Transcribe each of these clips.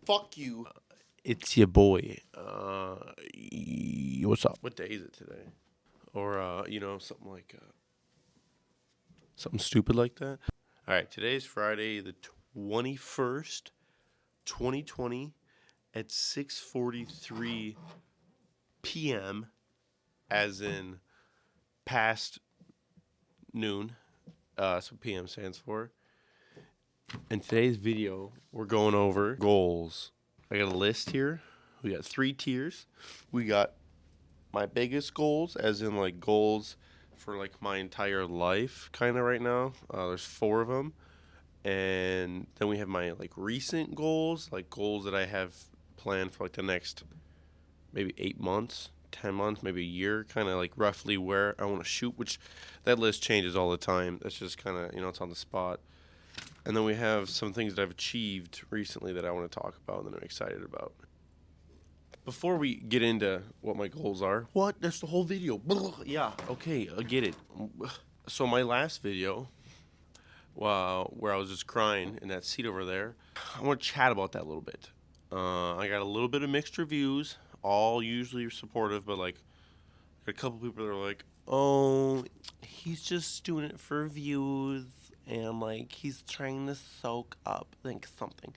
Fuck you. It's your boy. What's up? What day is it today? Or something like Something stupid like that? all right, today's Friday the 21st, 2020 at 6:43 p.m. as in past noon. That's what PM stands for. In today's video, we're going over goals. I got a list here. We got 3 tiers. We got my biggest goals, as in like goals for like my entire life, kind of right now. There's 4 of them, and then we have my like recent goals, like goals that I have planned for like the next maybe 8 months, 10 months, maybe a year, kind of like roughly where I want to shoot. Which that list changes all the time. That's just kind of it's on the spot. And then we have some things that I've achieved recently that I want to talk about and that I'm excited about. Before we get into what my goals are, what? That's the whole video. Yeah, okay, I get it. So my last video, where I was just crying in that seat over there, I want to chat about that a little bit. I got a little bit of mixed reviews, all usually supportive, but like a couple people that are like, "Oh, he's just doing it for views." And like he's trying to soak up like something.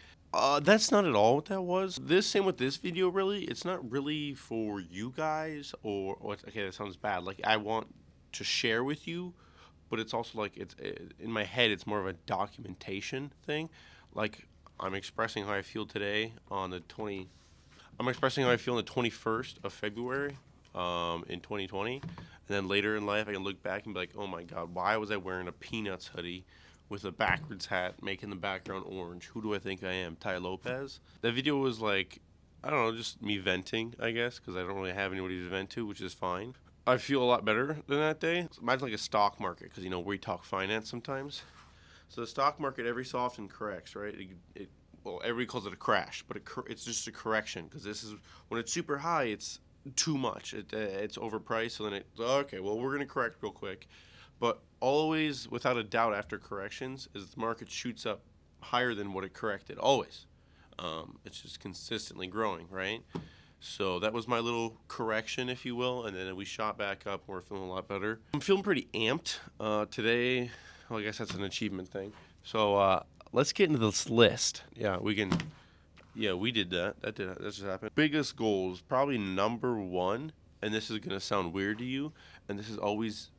That's not at all what that was. Same with this video. Really, it's not really for you guys or okay. That sounds bad. Like I want to share with you, but it's also like in my head. It's more of a documentation thing. Like I'm expressing how I feel today on the 20. I'm expressing how I feel on the 21st of February, in 2020, and then later in life I can look back and be like, oh my god, why was I wearing a Peanuts hoodie with a backwards hat making the background orange? Who do I think I am, Ty Lopez? That video was like, I don't know, just me venting, I guess, because I don't really have anybody to vent to, which is fine. I feel a lot better than that day. Imagine like a stock market, because we talk finance sometimes. So the stock market every so often corrects, right? Well, everybody calls it a crash, but it's just a correction, because this is when it's super high, it's too much. It's overpriced. So then okay, well, we're gonna correct real quick, but always, without a doubt, after corrections, is the market shoots up higher than what it corrected. Always, it's just consistently growing, right? So that was my little correction, if you will, and then we shot back up. And we're feeling a lot better. I'm feeling pretty amped today. Well, I guess that's an achievement thing. So let's get into this list. Yeah, we can. Yeah, we did that. That just happened. Biggest goals, probably number 1, and this is gonna sound weird to you, and this is always,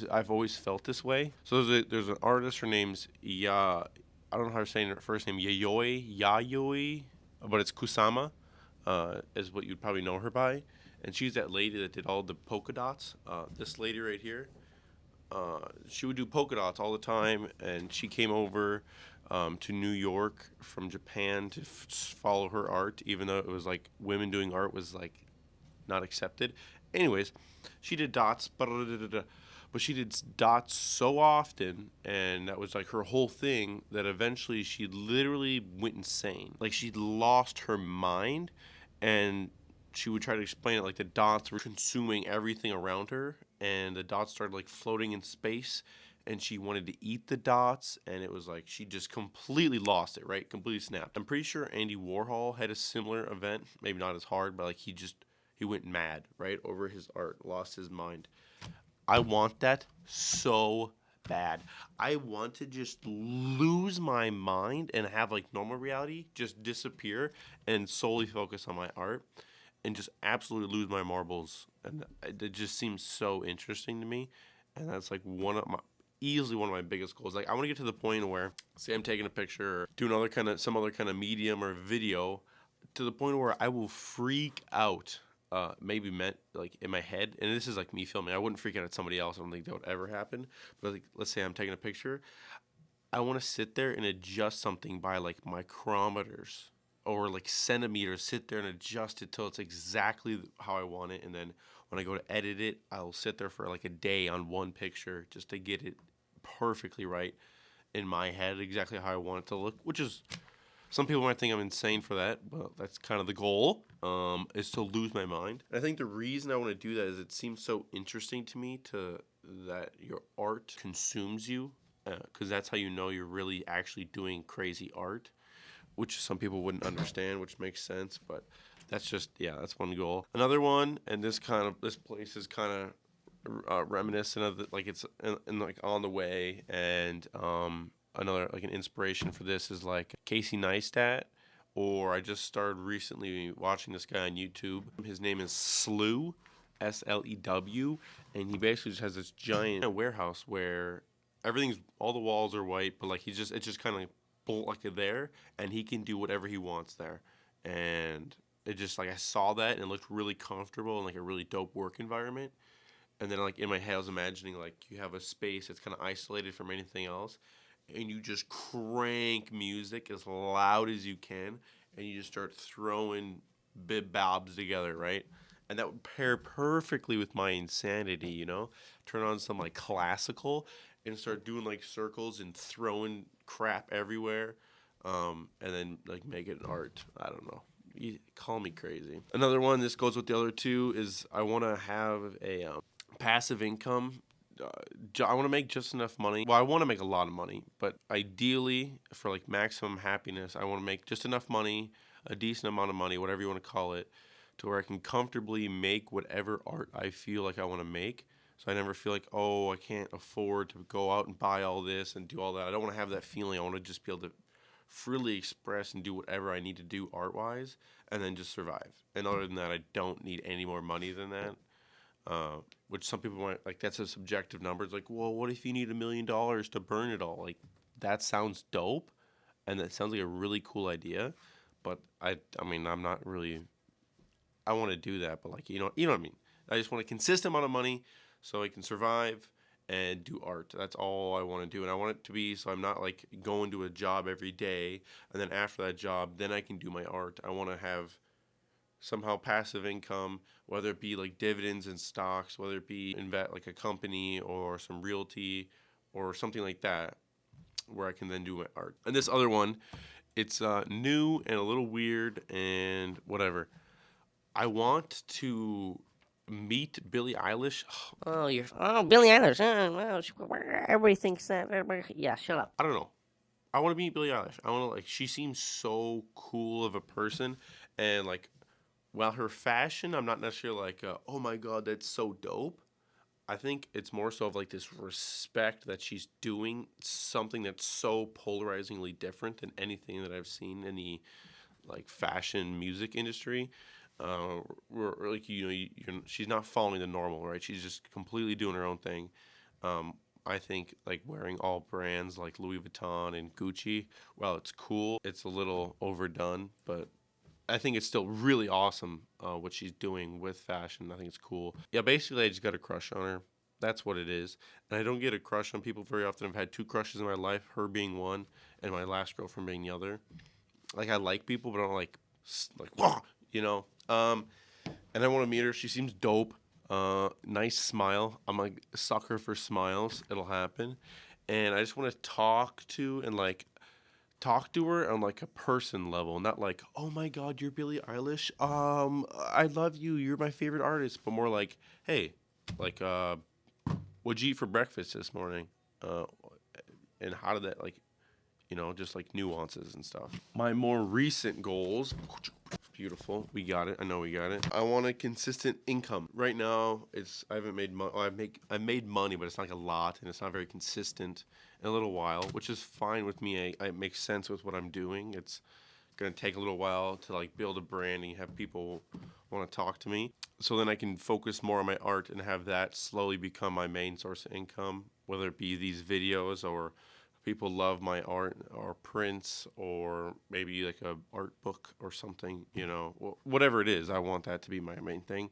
I've always felt this way. So there's an artist. Her name's I don't know how to say her first name. Yayoi, but it's Kusama, is what you'd probably know her by, and she's that lady that did all the polka dots. This lady right here. She would do polka dots all the time, and she came over to New York from Japan to follow her art, even though it was like women doing art was like not accepted. Anyways, she did dots, but she did dots so often, and that was like her whole thing, that eventually she literally went insane. Like she lost her mind, and she would try to explain it like the dots were consuming everything around her, and the dots started like floating in space, and she wanted to eat the dots, and it was like she just completely lost it, right? Completely snapped. I'm pretty sure Andy Warhol had a similar event, maybe not as hard, but like he went mad, right, over his art, lost his mind. I want that so bad. I want to just lose my mind and have like normal reality just disappear and solely focus on my art and just absolutely lose my marbles. And it just seems so interesting to me. And that's like easily one of my biggest goals. Like I want to get to the point where, say I'm taking a picture or doing some other kind of medium or video, to the point where I will freak out. Maybe meant like in my head, and this is like me filming. I wouldn't freak out at somebody else. I don't think that would ever happen. But like, let's say I'm taking a picture, I want to sit there and adjust something by like micrometers or like centimeters. Sit there and adjust it till it's exactly how I want it, and then when I go to edit it, I'll sit there for like a day on one picture just to get it perfectly right in my head, exactly how I want it to look. Which is, some people might think I'm insane for that, but that's kind of the goal, is to lose my mind. And I think the reason I want to do that is it seems so interesting to me that your art consumes you, because that's how you know you're really actually doing crazy art. which some people wouldn't understand, which makes sense. But that's one goal. Another one, and this place is kind of reminiscent of like it's like on the way, and another like an inspiration for this is like Casey Neistat. Or I just started recently watching this guy on YouTube. His name is Slew, Slew, and he basically just has this giant warehouse where all the walls are white, but like it's just kind of like there, and he can do whatever he wants there, and it just like I saw that and it looked really comfortable and like a really dope work environment. And then like in my head I was imagining like you have a space that's kind of isolated from anything else, and you just crank music as loud as you can, and you just start throwing bib bobs together, right? And that would pair perfectly with my insanity, you know? Turn on some like classical and start doing like circles and throwing crap everywhere, and then like make it an art. I don't know. You call me crazy. Another one, this goes with the other two, is I want to have a passive income. I want to make just enough money. Well, I want to make a lot of money, but ideally, for like maximum happiness, I want to make just enough money, a decent amount of money, whatever you want to call it, to where I can comfortably make whatever art I feel like I want to make. So I never feel like, oh, I can't afford to go out and buy all this and do all that. I don't want to have that feeling. I want to just be able to freely express and do whatever I need to do art wise, and then just survive. And other than that, I don't need any more money than that. Which some people might like. That's a subjective number. It's like, well, what if you need $1 million to burn it all? Like, that sounds dope, and that sounds like a really cool idea. But I mean, I'm not really. I want to do that, but like, you know what I mean. I just want a consistent amount of money so I can survive and do art. That's all I want to do, and I want it to be so I'm not like going to a job every day, and then after that job, then I can do my art. I want to have somehow passive income, whether it be like dividends and stocks, whether it be invest like a company or some realty or something like that, where I can then do my art. And this other one, it's new and a little weird and whatever. I want to meet Billie Eilish. Billie Eilish. Everybody thinks that. Yeah, shut up. I don't know. I want to meet Billie Eilish. I want to like. She seems so cool of a person, and like, while her fashion, I'm not necessarily like, oh my god, that's so dope. I think it's more so of like this respect that she's doing something that's so polarizingly different than anything that I've seen in the like fashion music industry. Where like she's not following the normal, right? She's just completely doing her own thing. I think like wearing all brands like Louis Vuitton and Gucci, while it's cool, it's a little overdone, but I think it's still really awesome what she's doing with fashion. I think it's cool. Yeah, basically, I just got a crush on her. That's what it is. And I don't get a crush on people very often. I've had two crushes in my life, her being one, and my last girlfriend being the other. Like, I like people, but I don't like, whoa, you know? And I want to meet her. She seems dope. Nice smile. I'm like a sucker for smiles. It'll happen. And I just want to talk to her on like a person level, not like, oh my god, you're Billie Eilish. I love you. You're my favorite artist. But more like, hey, like, what'd you eat for breakfast this morning? And how did that like, just like nuances and stuff. My more recent goals. Beautiful. We got it. I know we got it. I want a consistent income. Right now, I haven't made money. I made money, but it's not like a lot, and it's not very consistent in a little while, which is fine with me. It makes sense with what I'm doing. It's gonna take a little while to like build a brand and have people want to talk to me. So then I can focus more on my art and have that slowly become my main source of income, whether it be these videos or people love my art or prints or maybe like a art book or something, whatever it is. I want that to be my main thing.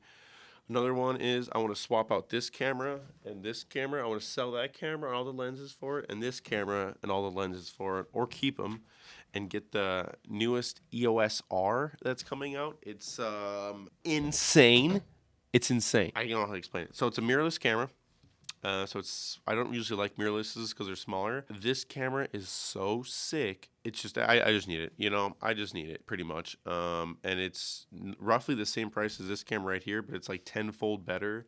Another one is I want to swap out this camera and this camera. I want to sell that camera and all the lenses for it, and this camera and all the lenses for it, or keep them and get the newest EOS R that's coming out. It's insane. It's insane. I don't know how to explain it. So it's a mirrorless camera. I don't usually like mirrorlesses because they're smaller. This camera is so sick. It's just I just need it. I just need it pretty much. And it's roughly the same price as this camera right here, but it's like tenfold better.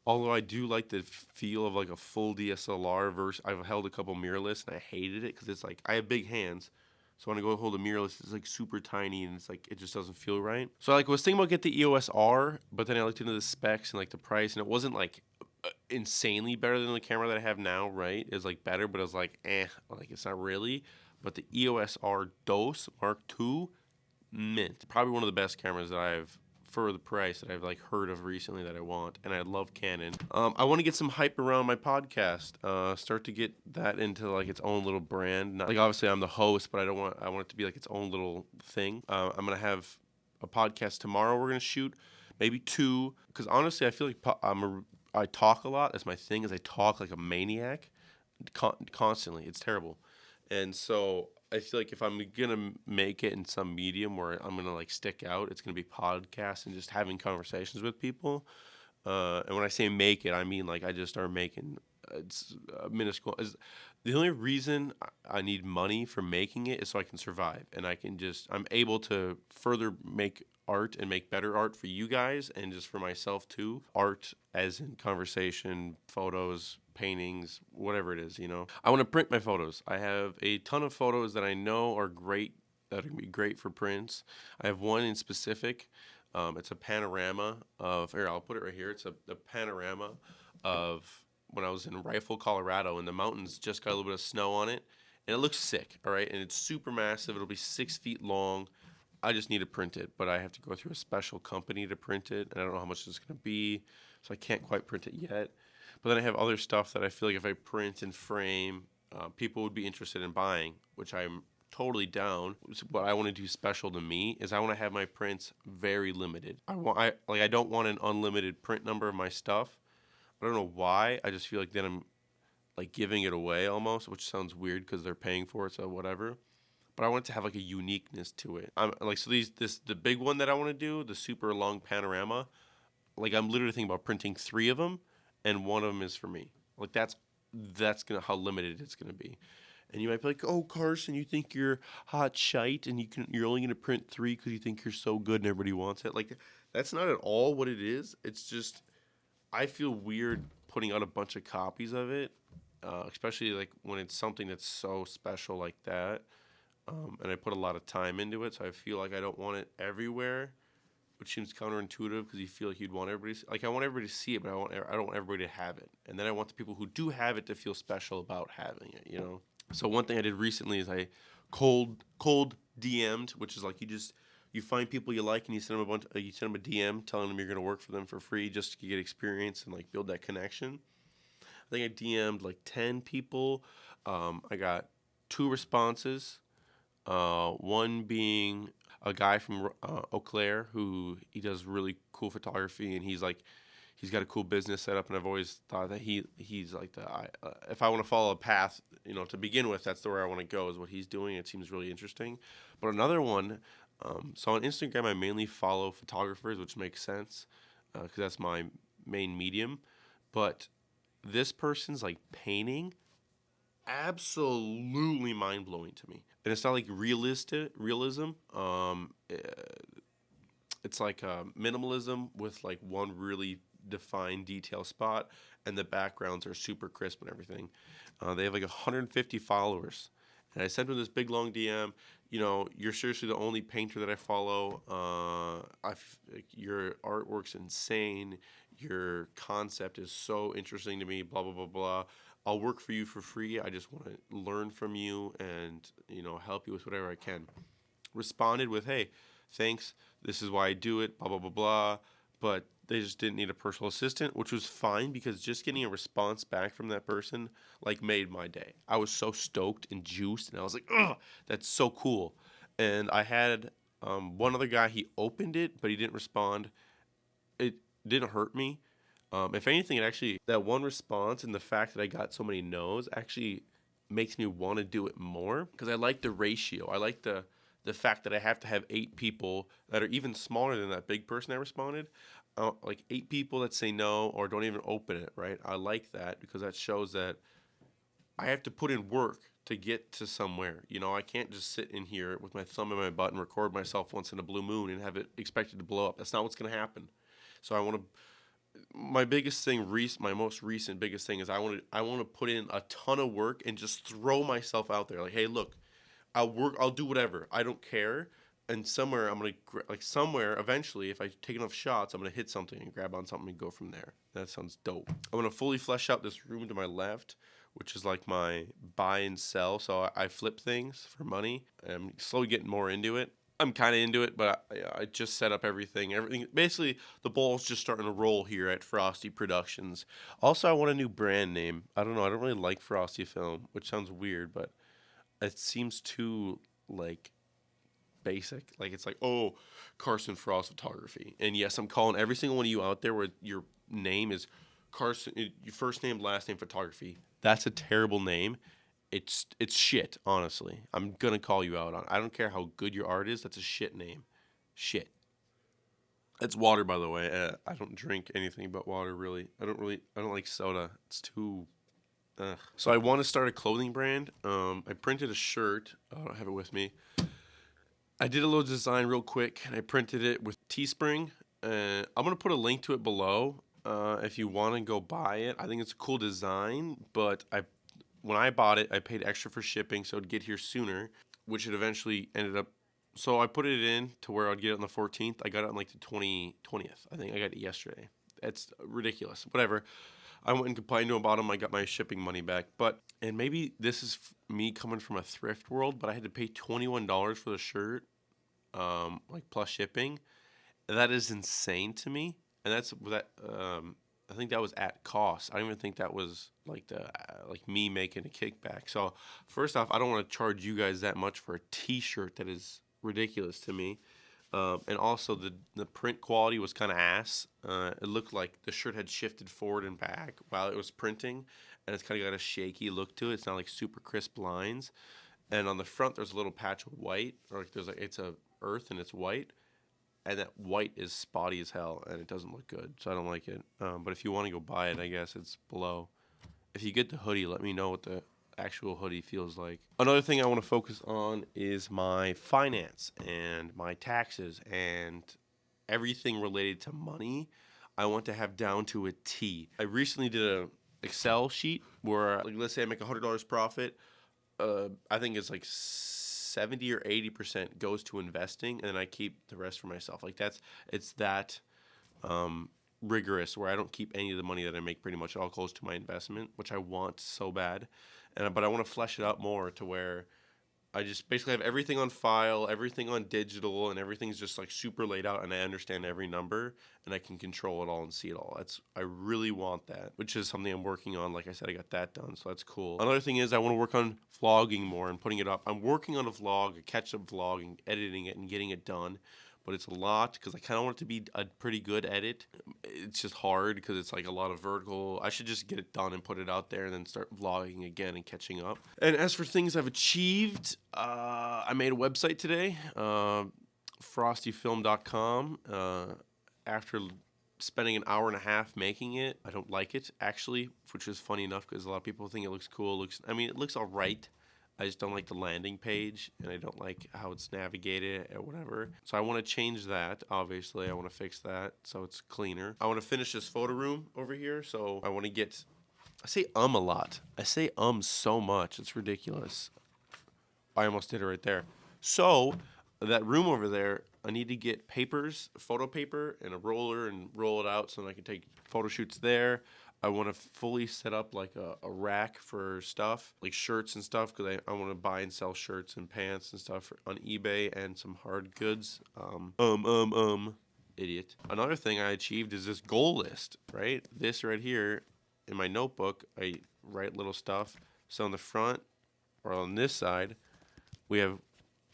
Although I do like the feel of like a full DSLR versus I've held a couple mirrorless and I hated it because it's like I have big hands, So when I go hold a mirrorless, it's like super tiny and it's like it just doesn't feel right. So I was thinking about get the EOS R, but then I looked into the specs and like the price, and it wasn't like insanely better than the camera that I have now, right? It was like better, but it was like like it's not really. But the EOS R Dos Mark II, mint, probably one of the best cameras that I've for the price that I've like heard of recently that I want, and I love Canon. I want to get some hype around my podcast. Start to get that into like its own little brand. Not, like obviously I'm the host, but I want it to be like its own little thing. I'm gonna have a podcast tomorrow. We're gonna shoot maybe 2, because honestly I feel like I talk a lot. That's my thing. Is I talk like a maniac, constantly. It's terrible, and so I feel like if I'm gonna make it in some medium where I'm gonna like stick out, it's gonna be podcasts and just having conversations with people. And when I say make it, I mean like I just start making it's minuscule. The only reason I need money for making it is so I can survive, and I'm able to further make art and make better art for you guys and just for myself too. Art as in conversation, photos, paintings, whatever it is, I want to print my photos. I have a ton of photos that I know are great, that are going to be great for prints. I have one in specific. It's a panorama of, here, I'll put it right here. It's a panorama of when I was in Rifle, Colorado, and the mountains just got a little bit of snow on it. And it looks sick, all right? And it's super massive. It'll be 6 feet long. I just need to print it, but I have to go through a special company to print it, and I don't know how much it's going to be, so I can't quite print it yet. But then I have other stuff that I feel like if I print and frame, people would be interested in buying, which I'm totally down. What I want to do special to me is I want to have my prints very limited. I don't want an unlimited print number of my stuff. I don't know why. I just feel like then I'm like giving it away almost, which sounds weird because they're paying for it, so whatever. But I want it to have like a uniqueness to it. I'm like, so the big one that I want to do, the super long panorama, like I'm literally thinking about printing 3 of them, and one of them is for me. Like that's gonna how limited it's gonna be. And you might be like, oh, Carson, you think you're hot shite, and you're only gonna print 3 because you think you're so good and everybody wants it. Like that's not at all what it is. It's just I feel weird putting out a bunch of copies of it, especially like when it's something that's so special like that. And I put a lot of time into it, so I feel like I don't want it everywhere, which seems counterintuitive because you feel like you'd want everybody like I want everybody to see it, but I don't want everybody to have it. And then I want the people who do have it to feel special about having it. So one thing I did recently is I cold DM'd, which is like you find people you like and you send them you send them a DM telling them you're going to work for them for free just to get experience and like build that connection. I think I DM'd like 10 people. I got 2 responses. One being a guy from Eau Claire who he does really cool photography, and he's got a cool business set up, and I've always thought that he's like if I want to follow a path, to begin with, that's the way I want to go is what he's doing. It seems really interesting. But another one, so on Instagram I mainly follow photographers, which makes sense because that's my main medium. But this person's like painting, absolutely mind-blowing to me. And it's not like realism. It's like minimalism with like one really defined detail spot, and the backgrounds are super crisp and everything. They have like 150 followers. And I sent him this big long DM. You're seriously the only painter that I follow. Your artwork's insane. Your concept is so interesting to me. Blah blah blah blah. I'll work for you for free. I just want to learn from you and help you with whatever I can. Responded with, hey, thanks. This is why I do it. Blah blah blah blah. But they just didn't need a personal assistant, which was fine because just getting a response back from that person like made my day. I was so stoked and juiced, and I was like, "Ugh, that's so cool." And I had one other guy. He opened it, but he didn't respond. It didn't hurt me. If anything, it actually that one response and the fact that I got so many no's actually makes me want to do it more because I like the ratio. I like the fact that I have to have 8 people that are even smaller than that big person that responded. Like 8 people that say no or don't even open it, right? I like that because that shows that I have to put in work to get to somewhere. I can't just sit in here with my thumb in my butt and record myself once in a blue moon and have it expected to blow up. That's not what's going to happen. So I want to. My biggest thing, my most recent biggest thing is I want to put in a ton of work and just throw myself out there. Like, hey, look, I'll do whatever. I don't care. And somewhere I'm gonna somewhere eventually, if I take enough shots, I'm gonna hit something and grab on something and go from there. That sounds dope. I'm gonna fully flesh out this room to my left, which is like my buy and sell. So I flip things for money. I'm slowly getting more into it. I'm kind of into it, but I just set up everything. Basically, the ball's just starting to roll here at Frosty Productions. Also, I want a new brand name. I don't know. I don't really like Frosty Film, which sounds weird, but it seems too like basic. Like it's like, oh, Carson Frost Photography. And yes, I'm calling every single one of you out there where your name is Carson, your first name, last name, photography. That's a terrible name. It's shit, honestly. I'm gonna call you out on it. I don't care how good your art is. That's a shit name. Shit. It's water, by the way. I don't drink anything but water, really. I don't like soda. It's too. Ugh. So I want to start a clothing brand. I printed a shirt. I don't have it with me. I did a little design real quick, and I printed it with Teespring. I'm gonna put a link to it below if you want to go buy it. I think it's a cool design, but when I bought it, I paid extra for shipping, so it'd get here sooner, which it eventually ended up. So I put it in to where I'd get it on the 14th. I got it on like the 20th. I think I got it yesterday. It's ridiculous. Whatever. I went and complained to him about them. I got my shipping money back. And maybe this is me coming from a thrift world, but I had to pay $21 for the shirt, like plus shipping. That is insane to me. And that's that. I think that was at cost. I don't even think that was like like me making a kickback. So first off, I don't want to charge you guys that much for a T-shirt. That is ridiculous to me. And also the print quality was kind of ass. It looked like the shirt had shifted forward and back while it was printing, and it's kind of got a shaky look to it. It's not like super crisp lines. And on the front, there's a little patch of white, or like it's a earth and it's white. And that white is spotty as hell, and it doesn't look good, so I don't like it. But if you want to go buy it, I guess it's below. If you get the hoodie, let me know what the actual hoodie feels like. Another thing I want to focus on is my finance and my taxes and everything related to money. I want to have down to a T. I recently did a Excel sheet where, like, let's say I make $100 profit. I think it's like 70 or 80% goes to investing, and then I keep the rest for myself. Like it's that rigorous where I don't keep any of the money that I make. Pretty much it all goes to my investment, which I want so bad. But I want to flesh it out more to where I just basically have everything on file, everything on digital, and everything's just like super laid out, and I understand every number, and I can control it all and see it all. I really want that, which is something I'm working on. Like I said, I got that done, so that's cool. Another thing is I want to work on vlogging more and putting it up. I'm working on a vlog, a catch-up vlog, and editing it and getting it done. But it's a lot because I kind of want it to be a pretty good edit. It's just hard because it's like a lot of vertical. I should just get it done and put it out there and then start vlogging again and catching up. And as for things I've achieved, I made a website today, frostyfilm.com. After spending an hour and a half making it, I don't like it actually, which is funny enough because a lot of people think it looks cool. It looks all right. I just don't like the landing page, and I don't like how it's navigated or whatever. So I want to change that, obviously. I want to fix that so it's cleaner. I want to finish this photo room over here, so I want to get... I say a lot. I say so much. It's ridiculous. I almost did it right there. So that room over there, I need to get papers, photo paper, and a roller and roll it out so that I can take photo shoots there. I want to fully set up like a rack for stuff, like shirts and stuff, because I want to buy and sell shirts and pants and stuff on eBay and some hard goods. Idiot. Another thing I achieved is this goal list, right? This right here in my notebook, I write little stuff. So on the front or on this side, we have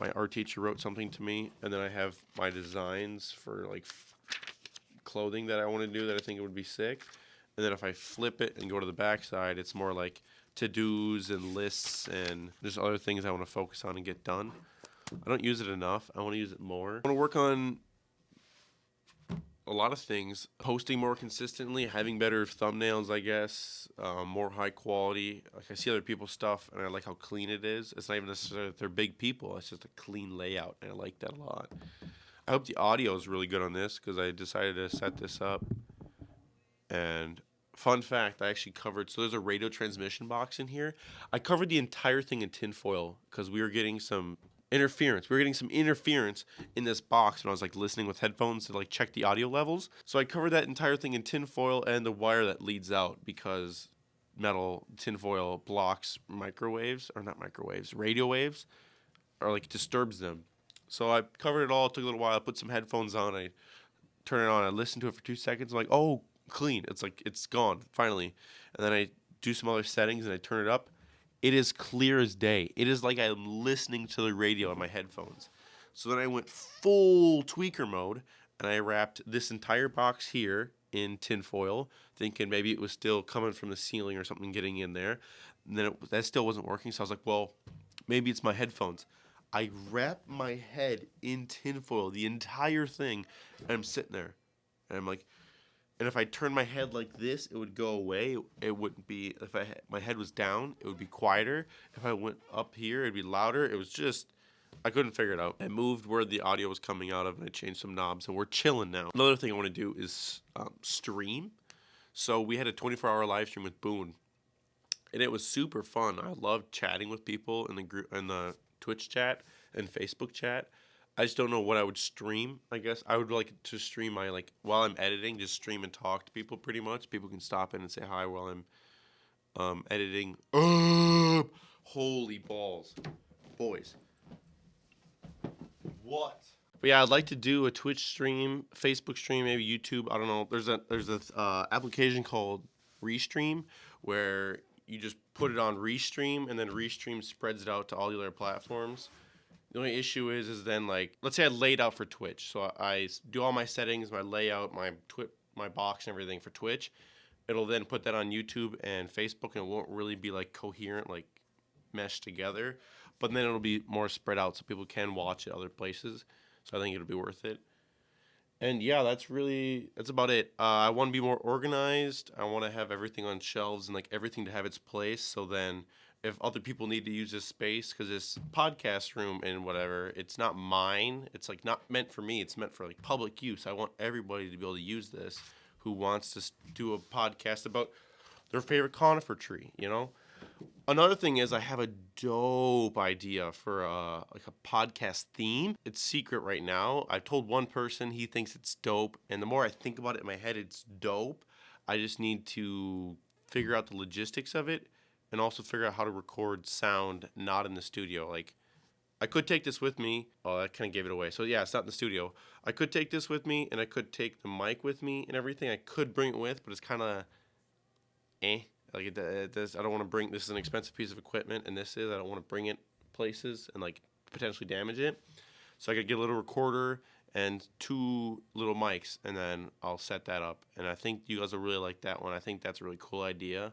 my art teacher wrote something to me, and then I have my designs for like clothing that I want to do that I think it would be sick. And then if I flip it and go to the back side, it's more like to-dos and lists and there's other things I want to focus on and get done. I don't use it enough. I want to use it more. I want to work on a lot of things. Posting more consistently, having better thumbnails, I guess, more high quality. Like I see other people's stuff and I like how clean it is. It's not even necessarily that they're big people. It's just a clean layout and I like that a lot. I hope the audio is really good on this because I decided to set this up and Fun fact, I actually covered, so there's a radio transmission box in here. I covered the entire thing in tinfoil because we were getting some interference. We were getting some interference in this box when I was like listening with headphones to like check the audio levels. So I covered that entire thing in tinfoil and the wire that leads out because metal tinfoil blocks microwaves, or not microwaves, radio waves, or like disturbs them. So I covered it all. It took a little while. I put some headphones on. I turn it on. I listen to it for 2 seconds. I'm like, oh, clean. It's like it's gone finally. And then I do some other settings and I turn it up. It is clear as day. It is like I'm listening to the radio on my headphones. So then I went full tweaker mode and I wrapped this entire box here in tinfoil, thinking maybe it was still coming from the ceiling or something getting in there. And then that still wasn't working. So I was like, well, maybe it's my headphones. I wrapped my head in tinfoil, the entire thing, and I'm sitting there. And I'm like, and if I turned my head like this, it would go away. It wouldn't be, if my head was down, it would be quieter. If I went up here, it'd be louder. It was just, I couldn't figure it out. I moved where the audio was coming out of, and I changed some knobs, and we're chilling now. Another thing I want to do is stream. So we had a 24-hour live stream with Boone, and it was super fun. I loved chatting with people in the group, in the Twitch chat and Facebook chat. I just don't know what I would stream. I guess I would like to stream my, like, while I'm editing, just stream and talk to people pretty much. People can stop in and say hi while I'm editing. Holy balls. Boys. What? But yeah, I'd like to do a Twitch stream, Facebook stream, maybe YouTube. I don't know. There's a application called Restream where you just put it on Restream and then Restream spreads it out to all the other platforms. The only issue is then, like, let's say I laid out for Twitch. So I do all my settings, my layout, my box and everything for Twitch. It'll then put that on YouTube and Facebook, and it won't really be, like, coherent, like, meshed together. But then it'll be more spread out so people can watch it other places. So I think it'll be worth it. And yeah, that's about it. I want to be more organized. I want to have everything on shelves and like everything to have its place. So then if other people need to use this space, because this podcast room and whatever, it's not mine. It's like not meant for me. It's meant for like public use. I want everybody to be able to use this who wants to do a podcast about their favorite conifer tree, you know? Another thing is I have a dope idea for like a podcast theme. It's secret right now. I've told one person, he thinks it's dope, and the more I think about it in my head, it's dope. I just need to figure out the logistics of it and also figure out how to record sound not in the studio. Like, I could take this with me. Oh, that kind of gave it away. So yeah, it's not in the studio. I could take this with me, and I could take the mic with me and everything. I could bring it with, but it's kind of Like I don't want to bring. This is an expensive piece of equipment, and I don't want to bring it places and like potentially damage it. So I could get a little recorder and 2 little mics, and then I'll set that up. And I think you guys will really like that one. I think that's a really cool idea,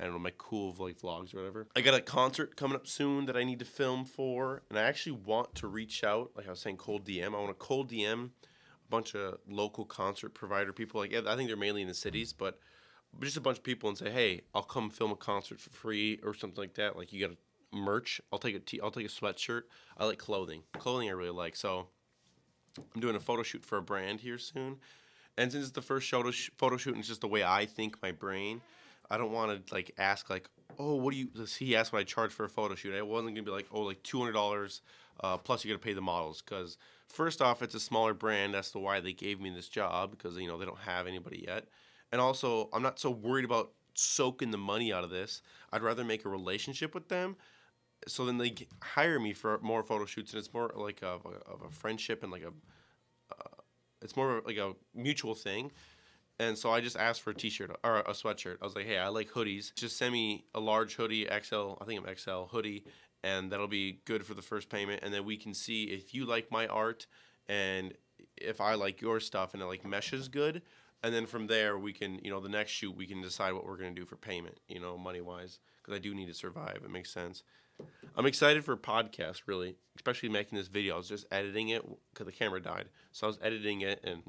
and it'll make cool like vlogs or whatever. I got a concert coming up soon that I need to film for, and I actually want to reach out. Like I was saying, cold DM. I want to cold DM a bunch of local concert provider people. Like I think they're mainly in the cities, but just a bunch of people and say, hey, I'll come film a concert for free or something like that. Like you got merch. I'll take a sweatshirt. I like clothing. Clothing I really like. So I'm doing a photo shoot for a brand here soon. And since it's the first photo shoot and it's just the way I think, my brain, I don't want to like ask like, oh, what do you, he asked what I charge for a photo shoot. I wasn't going to be like, oh, like $200 plus you got to pay the models. Because first off, it's a smaller brand. That's why they gave me this job, because, you know, they don't have anybody yet. And also, I'm not so worried about soaking the money out of this. I'd rather make a relationship with them, so then they hire me for more photo shoots, and it's more like of a friendship and like it's more of like a mutual thing. And so I just asked for a t-shirt or a sweatshirt. I was like, hey, I like hoodies. Just send me a large hoodie, XL, I think I'm XL hoodie, and that'll be good for the first payment. And then we can see if you like my art and if I like your stuff and it like meshes good. And then from there, we can, you know, the next shoot, we can decide what we're going to do for payment, you know, money-wise, because I do need to survive. It makes sense. I'm excited for a podcast, really, especially making this video. I was just editing it because the camera died. So I was editing it, and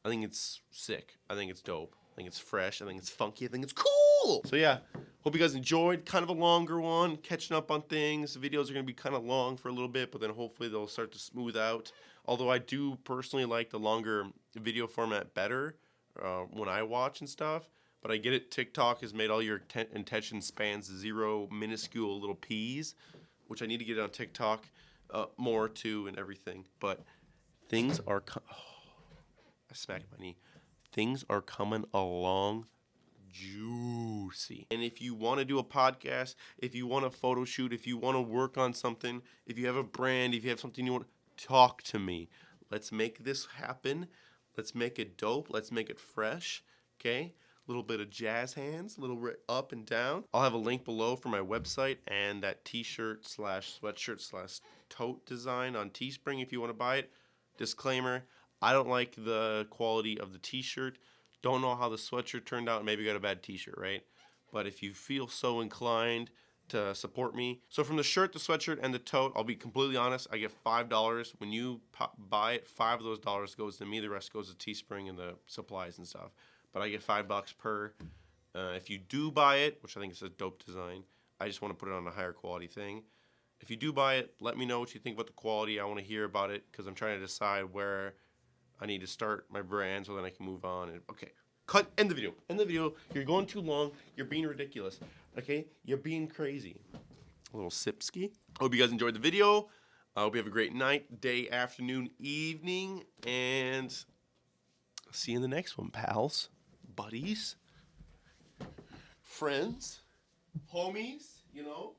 I think it's sick. I think it's dope. I think it's fresh. I think it's funky. I think it's cool. So, yeah, hope you guys enjoyed. Kind of a longer one, catching up on things. The videos are going to be kind of long for a little bit, but then hopefully they'll start to smooth out. Although I do personally like the longer video format better. When I watch and stuff, But I get it. TikTok has made all your attention spans 0 minuscule little peas, which I need to get on TikTok more too and everything. But things are. I smacked my knee. Things are coming along juicy. And if you want to do a podcast, if you want a photo shoot, if you want to work on something, if you have a brand, if you have something you want, talk to me. Let's make this happen. Let's make it dope. Let's make it fresh. Okay? A little bit of jazz hands, a little up and down. I'll have a link below for my website and that t-shirt / sweatshirt / tote design on Teespring if you want to buy it. Disclaimer, I don't like the quality of the t-shirt. Don't know how the sweatshirt turned out. Maybe got a bad t-shirt, right? But if you feel so inclined to support me. So from the shirt, the sweatshirt, and the tote, I'll be completely honest, I get $5. When you buy it, $5 of those dollars goes to me. The rest goes to Teespring and the supplies and stuff. But I get $5 per. If you do buy it, which I think is a dope design, I just want to put it on a higher quality thing. If you do buy it, let me know what you think about the quality. I want to hear about it because I'm trying to decide where I need to start my brand so then I can move on. And okay, end the video. End the video. You're going too long. You're being ridiculous. Okay, you're being crazy. A little sipski. Hope you guys enjoyed the video. I hope you have a great night, day, afternoon, evening, and see you in the next one, pals, buddies, friends, homies. You know.